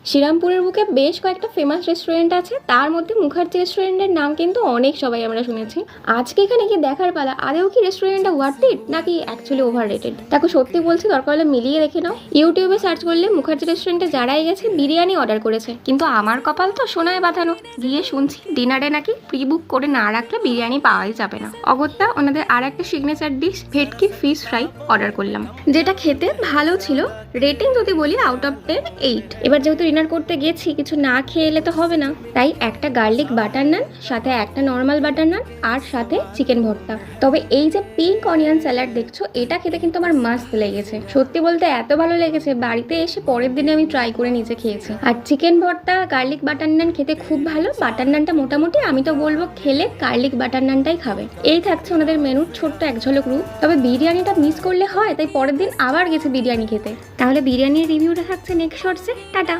শ্রীরামপুরের বুকে বেশ কয়েকটা ফেমাস রেস্টুরেন্ট আছে, তার মধ্যে মুখার্জি রেস্টুরেন্টের নাম কিন্তু অনেক সবাই আমরা শুনেছি। আজকে এখানে কি দেখার পালা, আদেও কি রেস্টুরেন্টটা ওয়ার্থ ইট নাকি অ্যাকচুয়ালি ওভার রেটেড। দেখো সত্যি বলছি, দরকার হলে মিলিয়ে দেখে নাও। ইউটিউবে সার্চ করলে মুখার্জি রেস্টুরেন্টে যারাই গেছে বিরিয়ানি অর্ডার করেছে, কিন্তু আমার কপাল তো সোনায় বাঁধানো। গিয়ে শুনছি ডিনারে নাকি প্রি বুক করে না রাখলে বিরিয়ানি পাওয়াই যাবে না। অগত্যা ওনাদের আর একটা সিগনেচার ডিশ ভেটকি ফিশ ফ্রাই অর্ডার করলাম, যেটা খেতে ভালো ছিল। রেটিং যদি বলি আউট অফ 10 8। এবার যেহেতু ডিনার করতে গেছি, কিছু না খেয়ে এলে তো হবে না, তাই একটা গার্লিক বাটার নান, সাথে একটা নর্মাল বাটার নান, আর সাথে চিকেন ভর্তা। তবে এই যে পিঙ্ক অনিয়ন স্যালাড দেখছো, এটা খেতে কিন্তু আমার মাস্ট লেগেছে। সত্যি বলতে এত ভালো লেগেছে, বাড়িতে এসে পরের দিনে আমি ট্রাই করে নিজে খেয়েছি। আর চিকেন ভর্তা গার্লিক বাটার নান খেতে খুব ভালো। বাটার নানটা মোটামুটি, আমি তো বলবো খেলে গার্লিক বাটার নানটাই খাবে। এই থাকছে ওনাদের মেনুর ছোট্ট এক ঝলক রূপ। তবে বিরিয়ানিটা মিস করলে হয়, তাই পরের দিন আবার গেছে বিরিয়ানি খেতে। তাহলে বিরিয়ানির রিভিউটা থাকছে নেক্সট শর্টসে। টাটা।